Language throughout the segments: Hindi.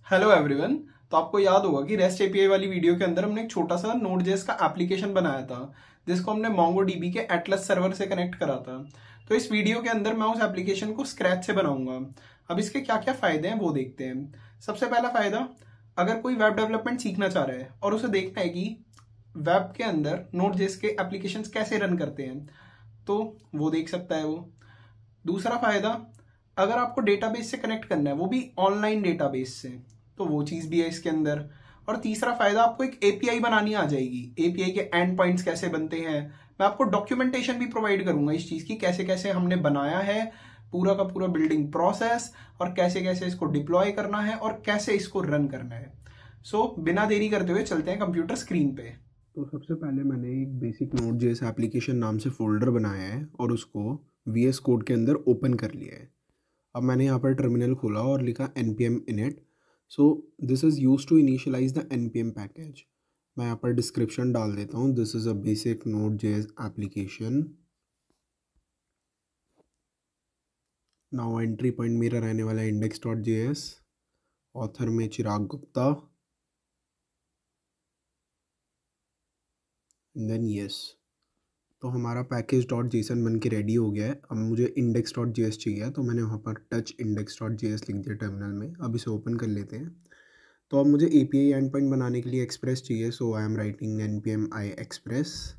Hello everyone. तो आपको याद होगा कि रेस्ट एपीआई वाली वीडियो के अंदर हमने एक छोटा सा नोड.जेएस का एप्लीकेशन बनाया था जिसको हमने मोंगोडीबी के एटलस सर्वर से कनेक्ट करा था। तो इस वीडियो के अंदर मैं उस एप्लीकेशन को स्क्रैच से बनाऊंगा। अब इसके क्या क्या फायदे हैं वो देखते हैं। सबसे पहला फायदा, अगर कोई वेब डेवलपमेंट सीखना चाह रहा है और उसे देखना है कि वेब के अंदर नोड.जेएस के एप्लीकेशंस कैसे रन करते हैं तो वो देख सकता है वो। दूसरा फायदा, अगर आपको डेटाबेस से कनेक्ट करना है वो भी ऑनलाइन डेटाबेस से, तो वो चीज भी है इसके अंदर। और तीसरा फायदा, आपको एक एपीआई बनानी आ जाएगी। एपीआई के एंड पॉइंट्स कैसे बनते हैं, मैं आपको डॉक्यूमेंटेशन भी प्रोवाइड करूंगा इस चीज की, कैसे कैसे हमने बनाया है पूरा का पूरा बिल्डिंग प्रोसेस, और कैसे कैसे इसको डिप्लॉय करना है और कैसे इसको रन करना है। बिना देरी करते हुए चलते हैं कंप्यूटर स्क्रीन पे। तो सबसे पहले मैंने एक बेसिक नोड.जेएस एप्लीकेशन नाम से फ़ोल्डर बनाया है और उसको VS कोड के अंदर ओपन कर लिया है। अब मैंने यहाँ पर टर्मिनल खोला और लिखा npm init। So this is use to initialize the npm package. मैं यहाँ पर डिस्क्रिप्शन डाल देता हूँ, this is a basic Node js application. Now entry point मेरा रहने वाला है index.js, ऑथर में चिराग गुप्ता, देन यस। तो हमारा पैकेज डॉट जेसन बन के रेडी हो गया है। अब मुझे इंडेक्स डॉट जेएस चाहिए, तो मैंने वहाँ पर टच इंडेक्स डॉट जेएस लिख दिया टर्मिनल में। अब इसे ओपन कर लेते हैं। तो अब मुझे एपीआई एंड पॉइंट बनाने के लिए एक्सप्रेस चाहिए, so I am writing npm i express।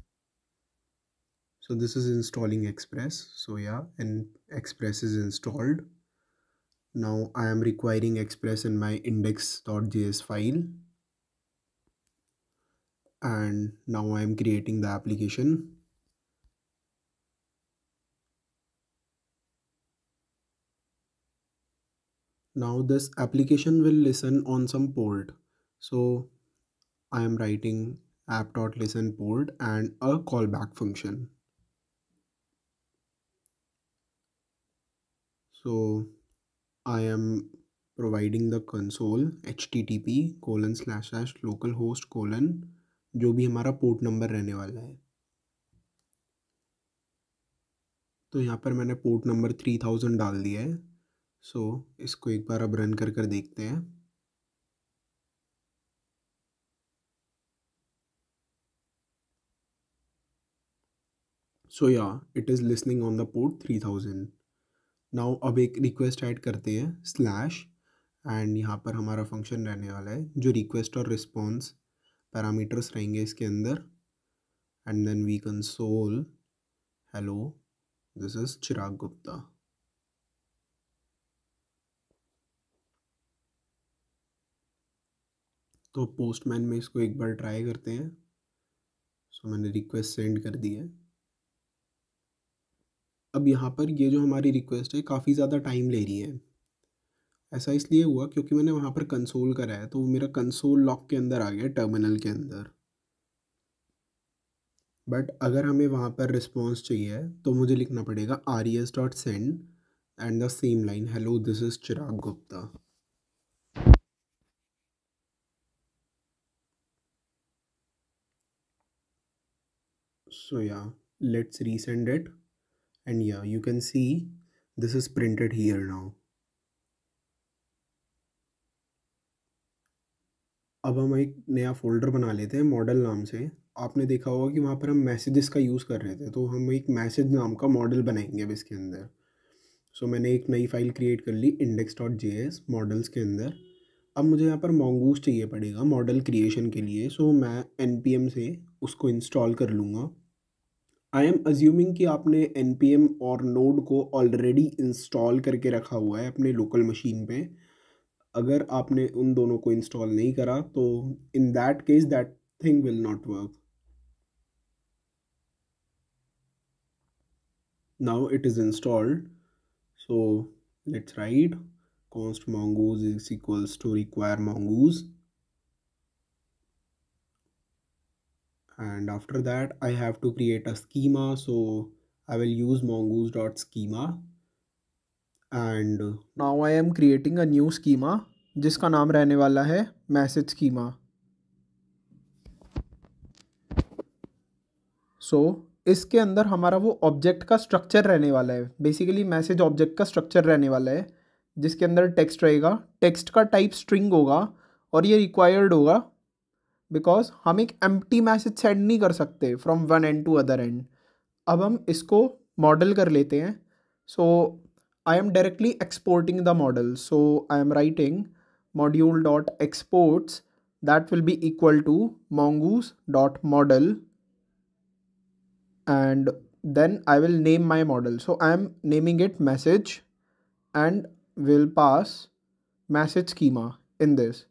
so this is installing express, so yeah, and express is installed. Now I am requiring express in my index.js file, and now I am creating the application. Now this application will listen on some port, so I am writing app.listen port and a callback function. So I am providing the console http://localhost: जो भी हमारा पोर्ट नंबर रहने वाला है। तो यहाँ पर मैंने पोर्ट नंबर 3000 डाल दिया है। सो इसको एक बार अब रन कर देखते हैं। सो या it is listening on the port 3000। Now अब एक रिक्वेस्ट ऐड करते हैं स्लैश, एंड यहाँ पर हमारा फंक्शन रहने वाला है जो रिक्वेस्ट और रिस्पॉन्स पैरामीटर्स रहेंगे इसके अंदर। And then we console hello, this is Chirag Gupta. तो पोस्टमैन में इसको एक बार ट्राई करते हैं। सो मैंने रिक्वेस्ट सेंड कर दी है। अब यहाँ पर ये जो हमारी रिक्वेस्ट है काफ़ी ज़्यादा टाइम ले रही है। ऐसा इसलिए हुआ क्योंकि मैंने वहाँ पर कंसोल करा है, तो वो मेरा कंसोल लॉक के अंदर आ गया टर्मिनल के अंदर। बट अगर हमें वहाँ पर रिस्पॉन्स चाहिए तो मुझे लिखना पड़ेगा res.send and the same line, hello this is Chirag Gupta. So yeah, let's resend it, and yeah, you can see this is printed here now. अब हम एक नया फोल्डर बना लेते हैं मॉडल नाम से। आपने देखा होगा कि वहाँ पर हम मैसेजेस का यूज़ कर रहे थे, तो हम एक मैसेज नाम का मॉडल बनाएंगे अब इसके अंदर। सो मैंने एक नई फाइल क्रिएट कर ली index.js मॉडल्स के अंदर। अब मुझे यहाँ पर mongoose चाहिए पड़ेगा मॉडल क्रिएशन के लिए, सो मैं npm से उसको इंस्टॉल कर लूँगा। आई एम अज्यूमिंग कि आपने npm और नोड को ऑलरेडी इंस्टॉल करके रखा हुआ है अपने लोकल मशीन पे। अगर आपने उन दोनों को इंस्टॉल नहीं करा तो in that case that thing will not work. Now it is installed, so let's write const mongoose is equals to require mongoose, and after that I have to create a schema, so I will use mongoose.schema, and now I am creating a new schema जिसका नाम रहने वाला है मैसेज स्कीमा। सो इसके अंदर हमारा वो ऑब्जेक्ट का स्ट्रक्चर रहने वाला है, बेसिकली मैसेज ऑब्जेक्ट का स्ट्रक्चर रहने वाला है जिसके अंदर टेक्स्ट रहेगा, टेक्स्ट का टाइप स्ट्रिंग होगा और ये रिक्वायर्ड होगा बिकॉज हम एक एम्प्टी मैसेज सेंड नहीं कर सकते from one end to other end. अब हम इसको मॉडल कर लेते हैं। So I am directly exporting the model, so I am writing module dot exports that will be equal to mongoose dot model, and then I will name my model. So I am naming it message and will pass message schema in this.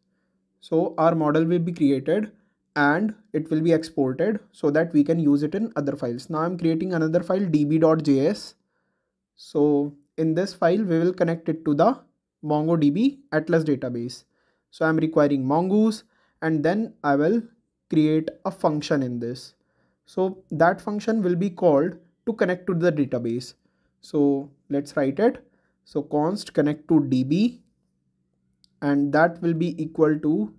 So our model will be created and it will be exported so that we can use it in other files. Now I'm creating another file db.js. So in this file we will connect it to the MongoDB Atlas database. So I'm requiring mongoose and then I will create a function in this. So that function will be called to connect to the database. So let's write it. So const connect to db, and that will be equal to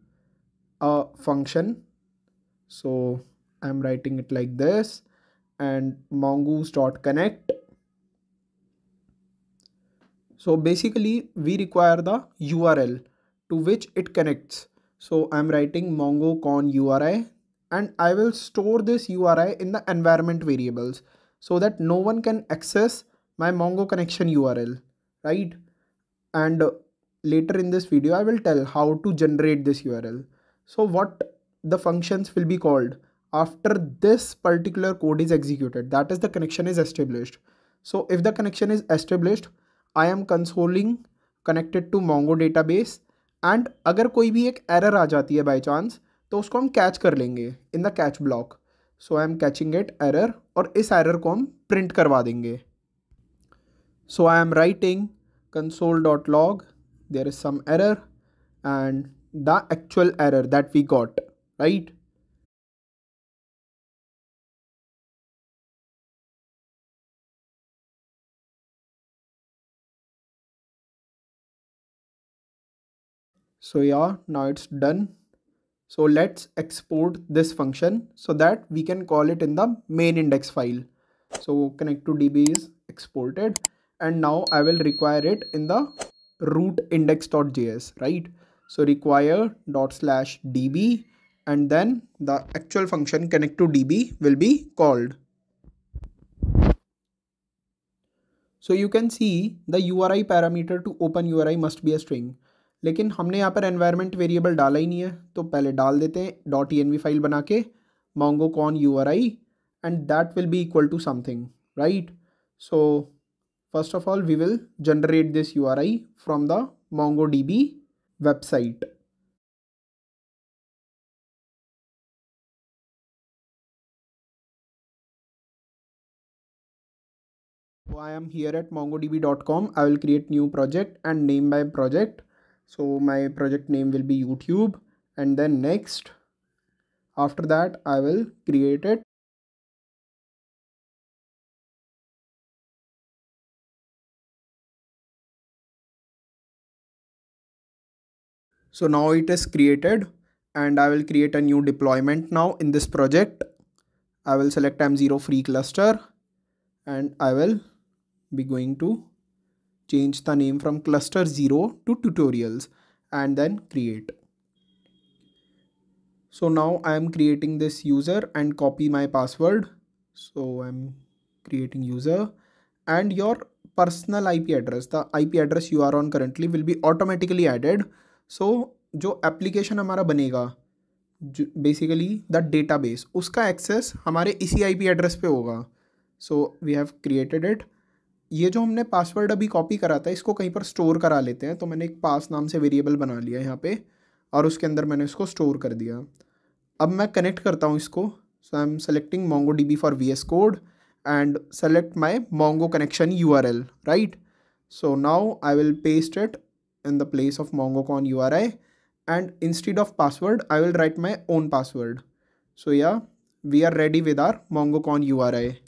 a function. So I'm writing it like this, and mongoose dot connect. So basically we require the URL to which it connects. So I'm writing mongo con URI, and I will store this URI in the environment variables so that no one can access my Mongo connection URL, right? And later in this video I will tell how to generate this URL. So what the functions will be called after this particular code is executed, that is the connection is established. So if the connection is established, I am consoling connected to Mongo database, and अगर कोई भी एक एरर आ जाती है बाई चांस तो उसको हम कैच कर लेंगे in the catch block. So I am catching it error, और इस एरर को हम प्रिंट करवा देंगे. सो आई एम राइटिंग console.log there is some error and the actual error that we got, right? So yeah, now it's done. So let's export this function so that we can call it in the main index file. So connect to db is exported, and now I will require it in the root index.js, right? So require /db, and then the actual function connect to db will be called. So you can see the URI parameter to open URI must be a string. लेकिन हमने यहाँ पर एनवायरनमेंट वेरिएबल डाला ही नहीं है, तो पहले डाल देते हैं .env फाइल बना के mongo con URI, and that will be equal to something, right? So first of all we will generate this URI from the MongoDB website. So I am here at mongodb.com. I will create new project and name my project. So my project name will be YouTube, and then next, after that I will create it. So now it is created, and I will create a new deployment now in this project. I will select M0 free cluster, and I will be going to change the name from cluster 0 to tutorials, and then create. So now I am creating this user and copy my password. So I'm creating user, and your personal IP address, the IP address you are on currently, will be automatically added. So जो एप्लीकेशन हमारा बनेगा, बेसिकली द डेटाबेस, उसका एक्सेस हमारे इसी IP एड्रेस पे होगा. So we have created it. ये जो हमने पासवर्ड अभी कॉपी करा था इसको कहीं पर स्टोर करा लेते हैं. तो मैंने एक पास नाम से वेरिएबल बना लिया यहाँ पे, और उसके अंदर मैंने इसको स्टोर कर दिया. अब मैं कनेक्ट करता हूँ इसको. So I am selecting MongoDB for VS Code and select my Mongo connection URL, right? So now I will paste it in the place of MongoCon URI, and instead of password I will write my own password. So yeah, we are ready with our MongoCon URI.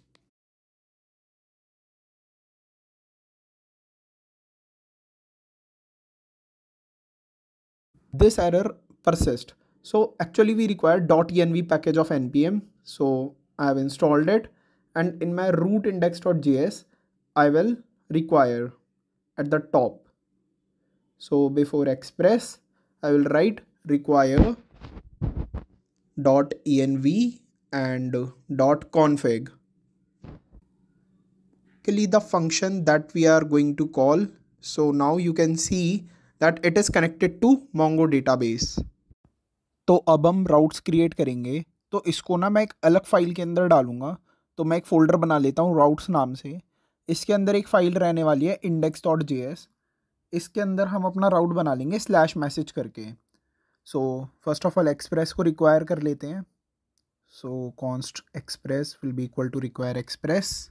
This error persists. So actually we require .env package of npm. So I have installed it, and in my root index.js I will require at the top. So before express, I will write require .env and .config. The function that we are going to call. So now you can see that it is connected to Mongo database. तो अब हम राउट्स क्रिएट करेंगे, तो इसको ना मैं एक अलग फाइल के अंदर डालूंगा। तो मैं एक फ़ोल्डर बना लेता हूँ राउट्स नाम से। इसके अंदर एक फ़ाइल रहने वाली है index.js। इसके अंदर हम अपना राउट बना लेंगे स्लैश मैसेज करके। So first of all express को रिक्वायर कर लेते हैं। So const express will be equal to require express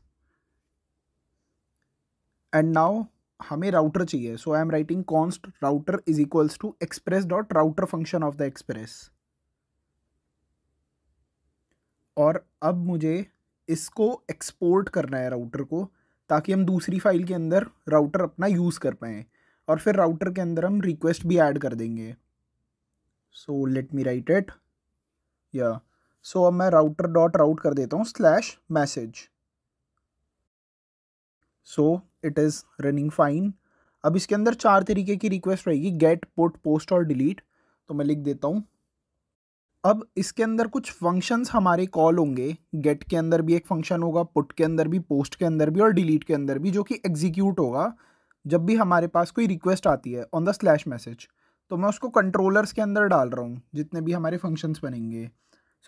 and now हमें राउटर चाहिए। So I am writing const router is equals to express dot router function of the express. और अब मुझे इसको एक्सपोर्ट करना है राउटर को, ताकि हम दूसरी फाइल के अंदर राउटर अपना यूज़ कर पाएँ। और फिर राउटर के अंदर हम रिक्वेस्ट भी ऐड कर देंगे। So let me right it या सो अब मैं राउटर डॉट राउट कर देता हूँ slash message. So it is running fine. अब इसके अंदर 4 तरीके की रिक्वेस्ट रहेगी, गेट, पुट, पोस्ट और डिलीट। तो मैं लिख देता हूँ। अब इसके अंदर कुछ फंक्शंस हमारे कॉल होंगे। गेट के अंदर भी एक फंक्शन होगा, पुट के अंदर भी, पोस्ट के अंदर भी और डिलीट के अंदर भी, जो कि एग्जीक्यूट होगा जब भी हमारे पास कोई रिक्वेस्ट आती है ऑन द स्लैश मैसेज। तो मैं उसको कंट्रोलर्स के अंदर डाल रहा हूँ, जितने भी हमारे फंक्शंस बनेंगे।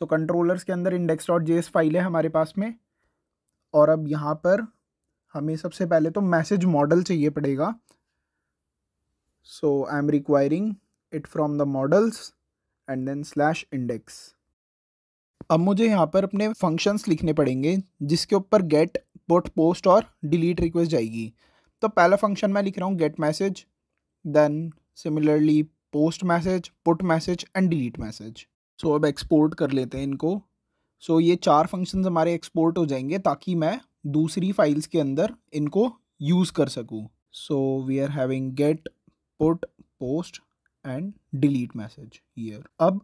सो कंट्रोलर्स के अंदर index.js फाइल है हमारे पास में। और अब यहाँ पर हमें सबसे पहले तो मैसेज मॉडल चाहिए पड़ेगा। So I am requiring it from the models and then slash index. अब मुझे यहाँ पर अपने फंक्शंस लिखने पड़ेंगे जिसके ऊपर गेट, पुट, पोस्ट और डिलीट रिक्वेस्ट जाएगी। तो पहला फंक्शन मैं लिख रहा हूँ get message, then similarly post message, put message and delete message. So अब एक्सपोर्ट कर लेते हैं इनको। सो ये 4 फंक्शंस हमारे एक्सपोर्ट हो जाएंगे ताकि मैं दूसरी फाइल्स के अंदर इनको यूज़ कर सकूँ। So we are having get, put, post and delete message here. अब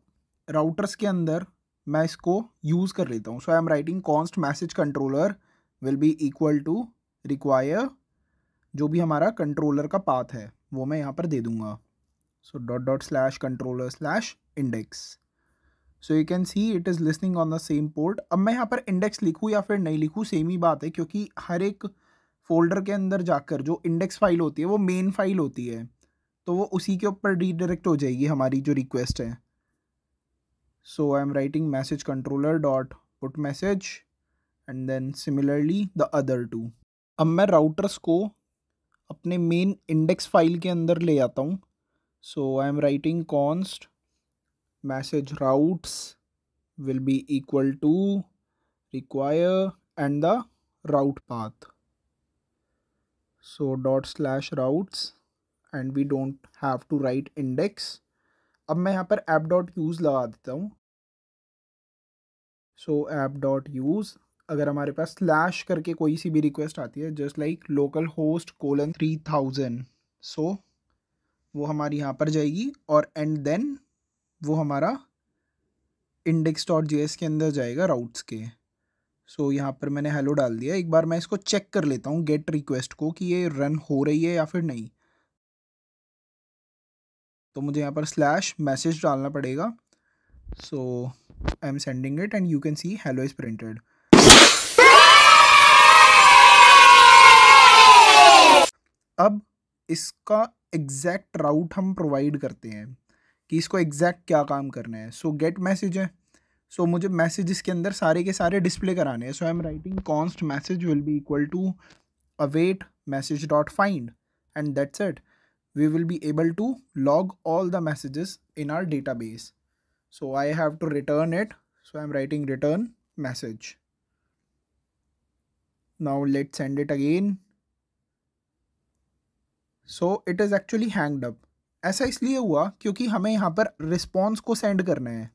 राउटर्स के अंदर मैं इसको यूज़ कर लेता हूँ। So I am writing const message controller will be equal to require, जो भी हमारा कंट्रोलर का पाथ है वो मैं यहाँ पर दे दूँगा। So dot dot slash controller slash index. So you can see it is listening on the same port. अब मैं यहाँ पर इंडेक्स लिखूँ या फिर नहीं लिखूँ सेम ही बात है, क्योंकि हर एक फोल्डर के अंदर जाकर जो इंडेक्स फाइल होती है वो मेन फाइल होती है, तो वो उसी के ऊपर रीडायरेक्ट हो जाएगी हमारी जो रिक्वेस्ट है। So I am writing message controller dot put message and then similarly the other 2। अब मैं राउटर्स को अपने मेन इंडेक्स फाइल के अंदर ले आता हूँ। So I am writing const message routes will be equal to require and the route path. So dot slash routes and we don't have to write index. अब मैं यहाँ पर ऐप डॉट यूज़ लगा देता हूँ। सो ऐप डॉट यूज़, अगर हमारे पास स्लैश करके कोई सी भी रिक्वेस्ट आती है just like local host colon 3000, सो वो हमारी यहाँ पर जाएगी और एंड देन वो हमारा index.js के अंदर जाएगा राउट्स के। सो यहाँ पर मैंने हेलो डाल दिया। एक बार मैं इसको चेक कर लेता हूँ गेट रिक्वेस्ट को कि ये रन हो रही है या फिर नहीं। तो मुझे यहाँ पर स्लैश मैसेज डालना पड़ेगा। So I am sending it and you can see hello is printed. अब इसका एग्जैक्ट राउट हम प्रोवाइड करते हैं कि इसको एग्जैक्ट क्या काम करना है। सो गेट मैसेज है, सो मुझे मैसेजेस के अंदर सारे के सारे डिस्प्ले कराने हैं। So I am writing const message will be equal to await message dot find and that's it. we will be able to log all the messages in our database. So I have to return it. So I'm writing return message. Now let's send it again. So it is actually hanged up. ऐसा इसलिए हुआ क्योंकि हमें यहाँ पर रिस्पॉन्स को सेंड करना है।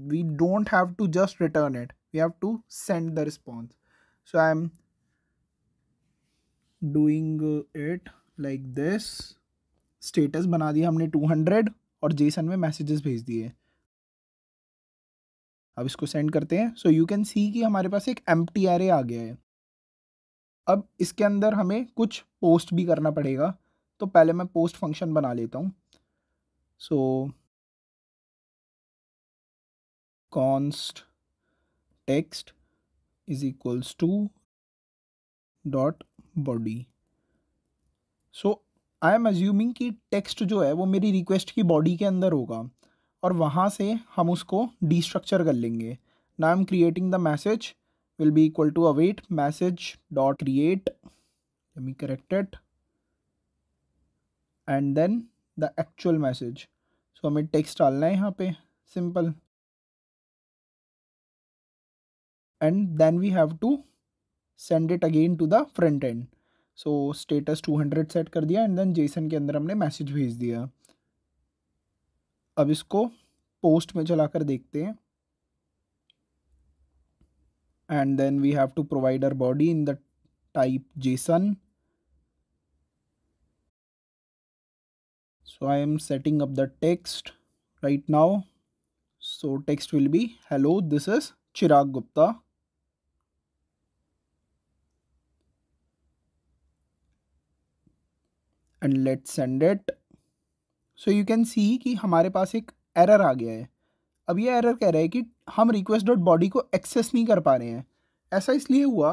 We don't have to just return it. We have to send the response. So I'm doing it like this. Status बना दिया हमने 200 और जेसन में मैसेजेस भेज दिए। अब इसको सेंड करते हैं। सो यू कैन सी कि हमारे पास एक एम्प्टी एरे आ गया है। अब इसके अंदर हमें कुछ पोस्ट भी करना पड़ेगा तो पहले मैं पोस्ट फंक्शन बना लेता हूँ। सो const text is equals to dot body. So I am assuming कि टेक्स्ट जो है वो मेरी रिक्वेस्ट की बॉडी के अंदर होगा और वहाँ से हम उसको डीस्ट्रक्चर कर लेंगे। Now I am creating the message will be equal to await message dot create, let me correct it, and then the actual message। so हमें टेक्स्ट डालना है यहाँ पे simple, and then we have to send it again to the front end। so status 200 set कर दिया and then JSON के अंदर हमने मैसेज भेज दिया। अब इसको पोस्ट में चलाकर देखते हैं, and then we have to provide our body in the type JSON। so I am setting up the text right now। so text will be hello, this is Chirag Gupta, and let's send it। so you can see कि हमारे पास एक एरर आ गया है। अब ये एरर कह रहा है कि हम रिक्वेस्ट डॉट बॉडी को एक्सेस नहीं कर पा रहे हैं। ऐसा इसलिए हुआ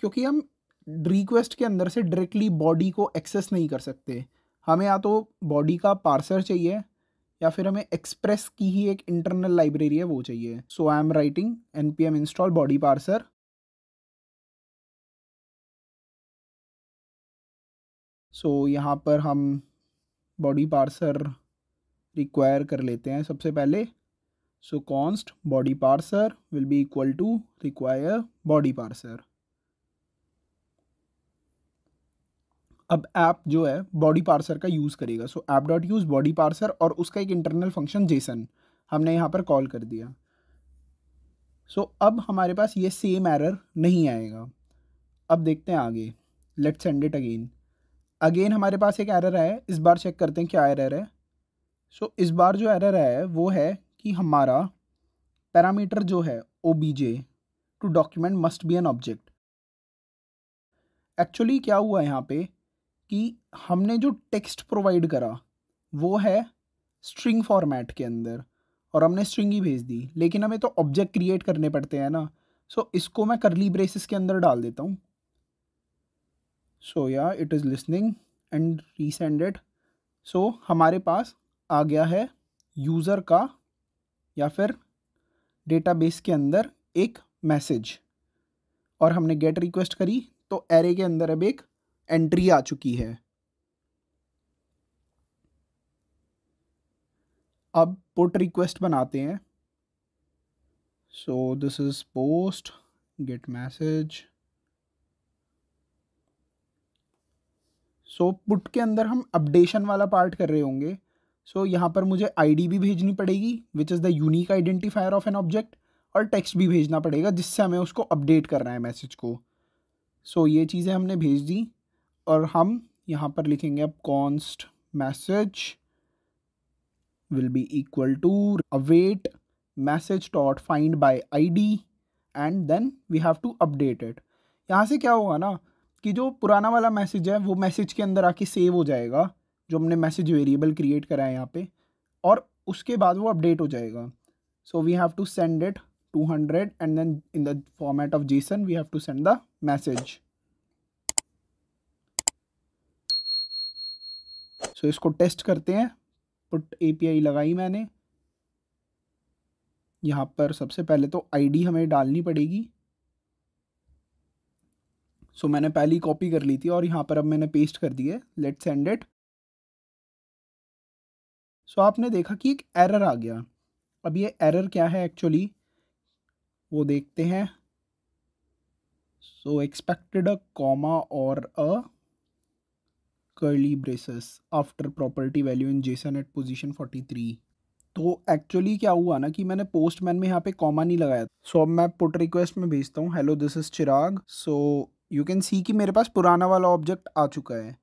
क्योंकि हम रिक्वेस्ट के अंदर से डायरेक्टली बॉडी को एक्सेस नहीं कर सकते। हमें या तो बॉडी का पार्सर चाहिए या फिर हमें एक्सप्रेस की ही एक इंटरनल लाइब्रेरी है वो चाहिए। So I am writing npm install body parser. So यहाँ पर हम बॉडी पार्सर रिक्वायर कर लेते हैं सबसे पहले। So const body parser will be equal to require body parser. अब ऐप जो है बॉडी पार्सर का यूज़ करेगा। So app dot use body parser और उसका एक इंटरनल फंक्शन जेसन हमने यहाँ पर कॉल कर दिया। सो अब हमारे पास ये सेम एरर नहीं आएगा। अब देखते हैं आगे, लेट्स सेंड इट अगेन हमारे पास एक एरर है। इस बार चेक करते हैं क्या एरर है। सो इस बार जो एरर है वो है कि हमारा पैरामीटर जो है obj to document must be an object. Actually क्या हुआ यहाँ पे कि हमने जो टेक्स्ट प्रोवाइड करा वो है स्ट्रिंग फॉर्मेट के अंदर और हमने स्ट्रिंग ही भेज दी, लेकिन हमें तो ऑब्जेक्ट क्रिएट करने पड़ते हैं ना। सो इसको मैं करली ब्रेसेस के अंदर डाल देता हूँ। सो या it is listening and resend it. So हमारे पास आ गया है यूज़र का या फिर डेटाबेस के अंदर एक मैसेज और हमने गेट रिक्वेस्ट करी तो एरे के अंदर अब एक एंट्री आ चुकी है। अब पुट रिक्वेस्ट बनाते हैं। So this is post gate message. So put के अंदर हम अपडेशन वाला पार्ट कर रहे होंगे। सो यहाँ पर मुझे आईडी भी भेजनी पड़ेगी which is the unique identifier of an object, और टेक्स्ट भी भेजना पड़ेगा जिससे हमें उसको अपडेट करना है मैसेज को। सो ये चीज़ें हमने भेज दी और हम यहाँ पर लिखेंगे अब const message will be equal to await message dot find by ID and then we have to update it. यहाँ से क्या होगा ना कि जो पुराना वाला मैसेज है वो मैसेज के अंदर आके सेव हो जाएगा, जो हमने मैसेज वेरिएबल क्रिएट करा है यहाँ पे, और उसके बाद वो अपडेट हो जाएगा। So we have to send it 200 and then in the format of JSON we have to send the message. So इसको टेस्ट करते हैं। पुट एपीआई लगाई मैंने। यहाँ पर सबसे पहले तो आईडी हमें डालनी पड़ेगी। सो मैंने पहली कॉपी कर ली थी और यहाँ पर अब मैंने पेस्ट कर दी है। Let's send it. सो आपने देखा कि एक एरर आ गया। अब ये एरर क्या है एक्चुअली वो देखते हैं। सो एक्सपेक्टेड अ कॉमा और a curly braces after property value in JSON at position 43। तो एक्चुअली क्या हुआ ना कि मैंने पोस्टमैन में यहाँ पे कॉमा नहीं लगाया। सो अब मैं पुट रिक्वेस्ट में भेजता हूँ hello this is Chirag. So you can सी कि मेरे पास पुराना वाला ऑब्जेक्ट आ चुका है।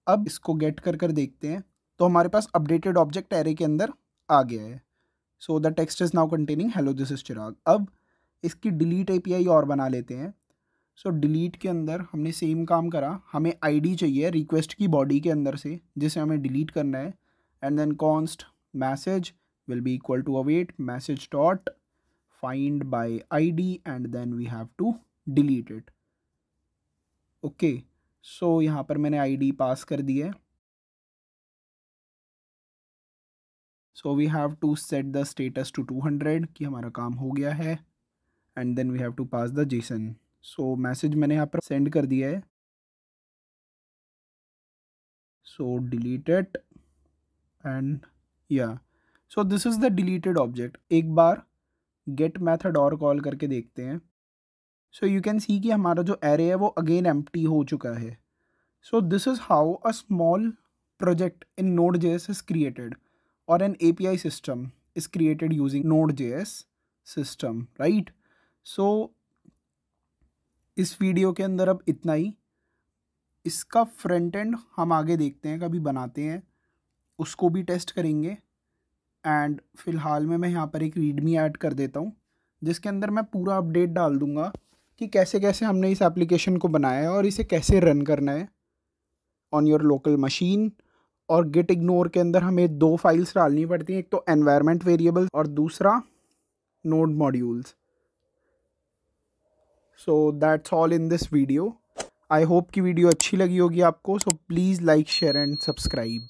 अब इसको गेट कर देखते हैं तो हमारे पास अपडेटेड ऑब्जेक्ट एरे के अंदर आ गया है। So the text is now containing hello this is Chirag. अब इसकी डिलीट एपीआई और बना लेते हैं। सो डिलीट के अंदर हमने सेम काम करा, हमें आईडी चाहिए रिक्वेस्ट की बॉडी के अंदर से जिसे हमें डिलीट करना है, and then const message will be equal to await message dot find by ID and then we have to delete it. Okay, so यहाँ पर मैंने आईडी पास कर दी है। So we have to set the status to 200 कि हमारा काम हो गया है, and then we have to pass the JSON. So message मैंने यहाँ पर सेंड कर दिया है, सो डिलीट इट एंड या सो this is the deleted object. एक बार गेट मेथड और कॉल करके देखते हैं। सो यू कैन सी कि हमारा जो एरे है वो अगेन एम्प्टी हो चुका है। सो this is how a small project in Node.js is created, or an API system is created using Node.js system, right? So इस वीडियो के अंदर अब इतना ही। इसका फ्रंट एंड हम आगे देखते हैं, कभी बनाते हैं, उसको भी टेस्ट करेंगे। एंड फिलहाल में मैं यहाँ पर एक रीडमी ऐड कर देता हूँ जिसके अंदर मैं पूरा अपडेट डाल दूँगा कि कैसे कैसे हमने इस एप्लीकेशन को बनाया है और इसे कैसे रन करना है ऑन योर लोकल मशीन। और गिट इग्नोर के अंदर हमें 2 फाइल्स डालनी पड़ती हैं, एक तो एनवायरनमेंट वेरिएबल और दूसरा node modules. So that's all in this video. I hope कि वीडियो अच्छी लगी होगी आपको। So please like share and subscribe.